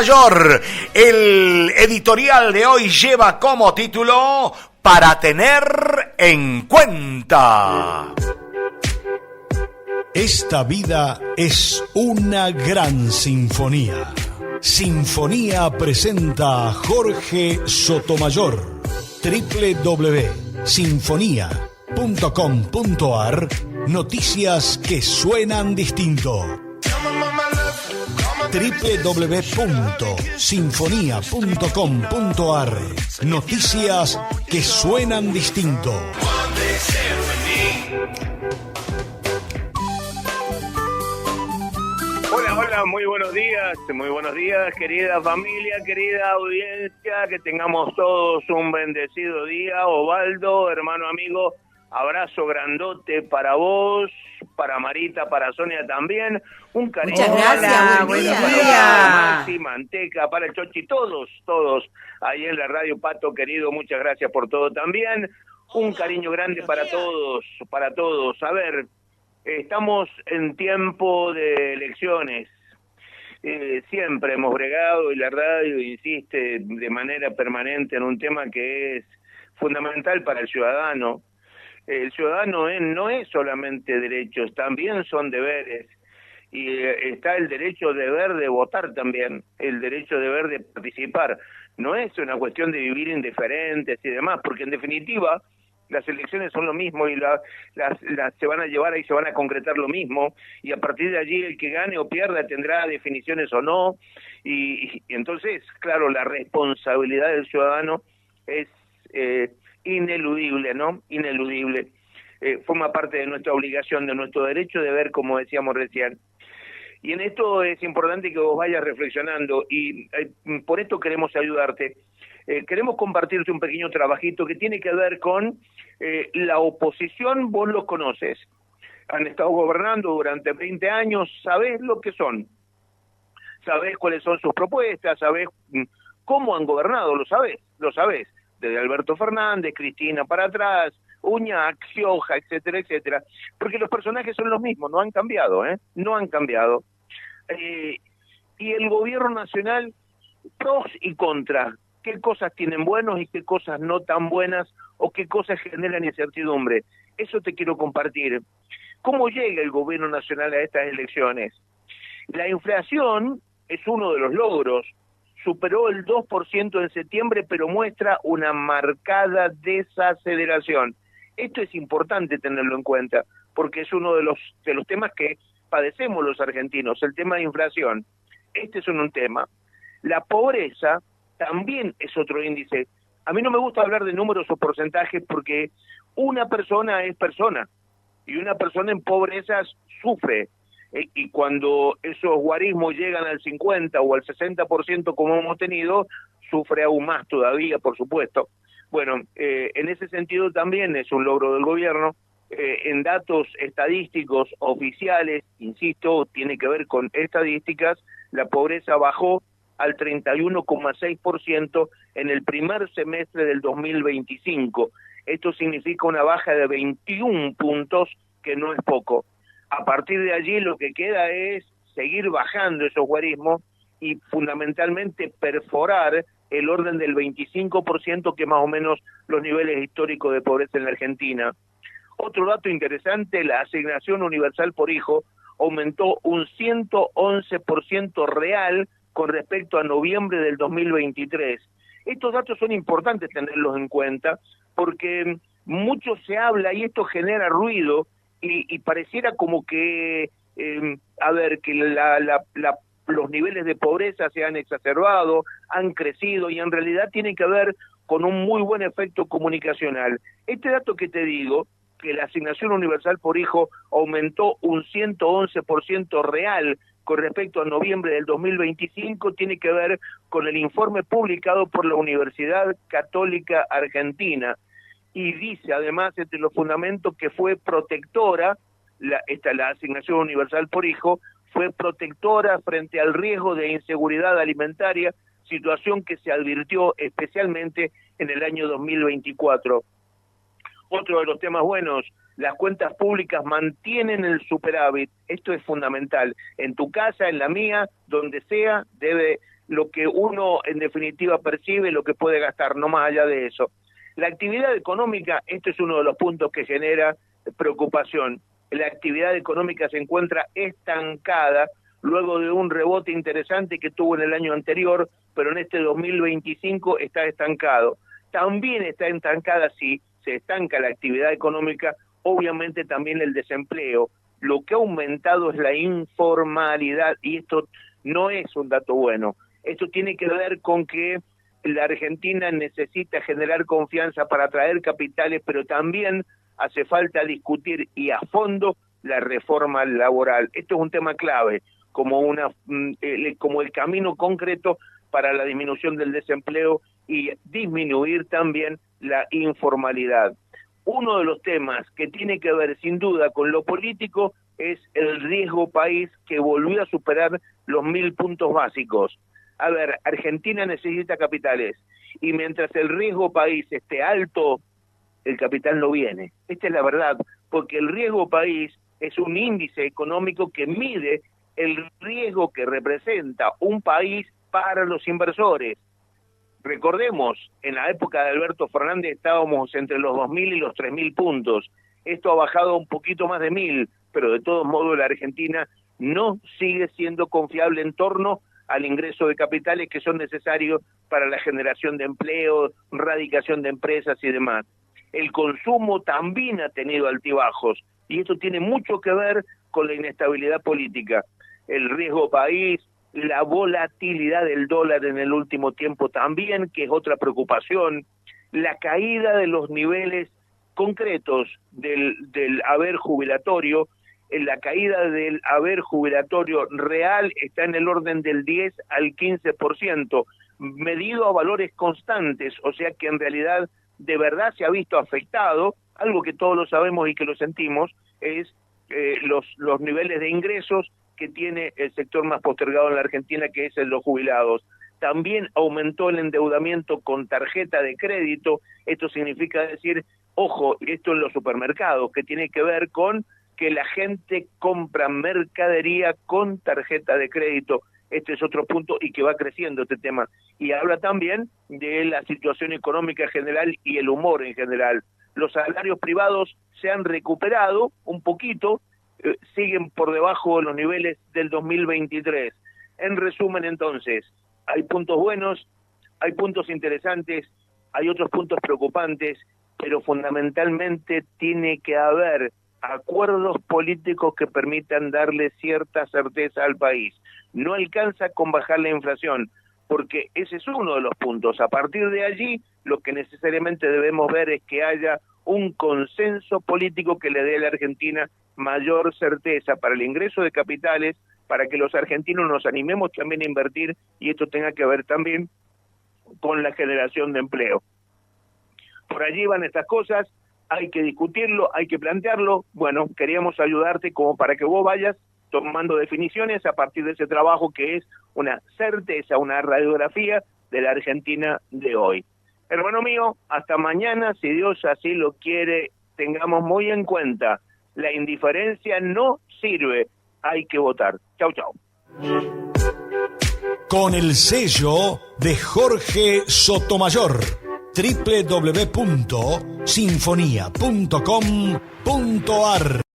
Sotomayor. El editorial de hoy lleva como título Para tener en cuenta. Esta vida es una gran sinfonía. Sinfonía presenta a Jorge Sotomayor. www.sinfonía.com.ar. Noticias que suenan distinto. www.sinfonía.com.ar. Noticias que suenan distinto. Hola, muy buenos días, querida familia, querida audiencia, que tengamos todos un bendecido día. Osvaldo, hermano amigo, abrazo grandote para vos, para Marita, para Sonia también, un cariño. Muchas gracias, buen día. Para Maxi, Manteca, para el Chochi, todos ahí en la radio. Pato, querido, muchas gracias por todo también, un cariño grande para todos. A ver, estamos en tiempo de elecciones. Siempre hemos bregado y la radio insiste de manera permanente en un tema que es fundamental para el ciudadano. El ciudadano no es solamente derechos, también son deberes. Y está el derecho-deber de votar también, el derecho-deber de participar. No es una cuestión de vivir indiferentes y demás, porque en definitiva las elecciones son lo mismo y las se van a llevar y se van a concretar lo mismo, y a partir de allí el que gane o pierda tendrá definiciones o no, y entonces, claro, la responsabilidad del ciudadano es ineludible, ¿no? Ineludible. Forma parte de nuestra obligación, de nuestro derecho de ver, como decíamos recién. Y en esto es importante que vos vayas reflexionando, y por esto queremos ayudarte. Queremos compartirte un pequeño trabajito que tiene que ver con la oposición. Vos los conoces, han estado gobernando durante 20 años, sabés lo que son, sabés cuáles son sus propuestas, sabés cómo han gobernado, lo sabés, desde Alberto Fernández, Cristina para atrás, Uñac, Gioja, etcétera, porque los personajes son los mismos, no han cambiado, no han cambiado. Y el gobierno nacional, pros y contras, qué cosas tienen buenos y qué cosas no tan buenas, o qué cosas generan incertidumbre. Eso te quiero compartir. ¿Cómo llega el gobierno nacional a estas elecciones? La inflación es uno de los logros. Superó el 2% en septiembre, pero muestra una marcada desaceleración. Esto es importante tenerlo en cuenta, porque es uno de los temas que padecemos los argentinos, el tema de inflación. Este es un tema. La pobreza también es otro índice. A mí no me gusta hablar de números o porcentajes, porque una persona es persona, y una persona en pobreza sufre. Y cuando esos guarismos llegan al 50 o al 60% como hemos tenido, sufre aún más todavía, por supuesto. Bueno, en ese sentido también es un logro del gobierno. En datos estadísticos oficiales, insisto, tiene que ver con estadísticas, la pobreza bajó al 31,6% en el primer semestre del 2025. Esto significa una baja de 21 puntos, que no es poco. A partir de allí lo que queda es seguir bajando esos guarismos y fundamentalmente perforar el orden del 25%, que es más o menos los niveles históricos de pobreza en la Argentina. Otro dato interesante, la asignación universal por hijo aumentó un 111% real con respecto a noviembre del 2023. Estos datos son importantes tenerlos en cuenta, porque mucho se habla y esto genera ruido, y pareciera como que, que los niveles de pobreza se han exacerbado, han crecido, y en realidad tiene que ver con un muy buen efecto comunicacional. Este dato que te digo, que la asignación universal por hijo aumentó un 111% real con respecto a noviembre del 2025, tiene que ver con el informe publicado por la Universidad Católica Argentina, y dice además entre los fundamentos que fue protectora, la asignación universal por hijo fue protectora frente al riesgo de inseguridad alimentaria, situación que se advirtió especialmente en el año 2024. Otro de los temas buenos, las cuentas públicas mantienen el superávit. Esto es fundamental. En tu casa, en la mía, donde sea, debe lo que uno en definitiva percibe, lo que puede gastar, no más allá de eso. La actividad económica, esto es uno de los puntos que genera preocupación. La actividad económica se encuentra estancada luego de un rebote interesante que tuvo en el año anterior, pero en este 2025 está estancado. También está estancada, si se estanca la actividad económica, obviamente también el desempleo. Lo que ha aumentado es la informalidad, y esto no es un dato bueno. Esto tiene que ver con que la Argentina necesita generar confianza para atraer capitales, pero también hace falta discutir y a fondo la reforma laboral. Esto es un tema clave, como el camino concreto para la disminución del desempleo y disminuir también la informalidad. Uno de los temas que tiene que ver sin duda con lo político es el riesgo país, que volvió a superar los 1.000 puntos básicos. A ver, Argentina necesita capitales, y mientras el riesgo país esté alto, el capital no viene. Esta es la verdad, porque el riesgo país es un índice económico que mide el riesgo que representa un país para los inversores. Recordemos, en la época de Alberto Fernández estábamos entre los 2.000 y los 3.000 puntos. Esto ha bajado un poquito más de 1.000, pero de todos modos la Argentina no sigue siendo confiable en torno al ingreso de capitales que son necesarios para la generación de empleo, radicación de empresas y demás. El consumo también ha tenido altibajos, y esto tiene mucho que ver con la inestabilidad política. El riesgo país, la volatilidad del dólar en el último tiempo también, que es otra preocupación, la caída de los niveles concretos del haber jubilatorio. La caída del haber jubilatorio real está en el orden del 10 al 15%, medido a valores constantes, o sea que en realidad de verdad se ha visto afectado. Algo que todos lo sabemos y que lo sentimos es los niveles de ingresos que tiene el sector más postergado en la Argentina, que es el de los jubilados. También aumentó el endeudamiento con tarjeta de crédito. Esto significa decir, ojo, esto en los supermercados, que tiene que ver con que la gente compra mercadería con tarjeta de crédito. Este es otro punto, y que va creciendo este tema. Y habla también de la situación económica general y el humor en general. Los salarios privados se han recuperado un poquito, siguen por debajo de los niveles del 2023. En resumen, entonces, hay puntos buenos, hay puntos interesantes, hay otros puntos preocupantes, pero fundamentalmente tiene que haber acuerdos políticos que permitan darle cierta certeza al país. No alcanza con bajar la inflación, porque ese es uno de los puntos. A partir de allí, lo que necesariamente debemos ver es que haya un consenso político que le dé a la Argentina mayor certeza para el ingreso de capitales, para que los argentinos nos animemos también a invertir, y esto tenga que ver también con la generación de empleo. Por allí van estas cosas, hay que discutirlo, hay que plantearlo. Bueno, queríamos ayudarte como para que vos vayas tomando definiciones a partir de ese trabajo que es una certeza, una radiografía de la Argentina de hoy. Hermano mío, hasta mañana, si Dios así lo quiere. Tengamos muy en cuenta, la indiferencia no sirve, hay que votar. Chau, chau. Con el sello de Jorge Sotomayor, www.sinfonia.com.ar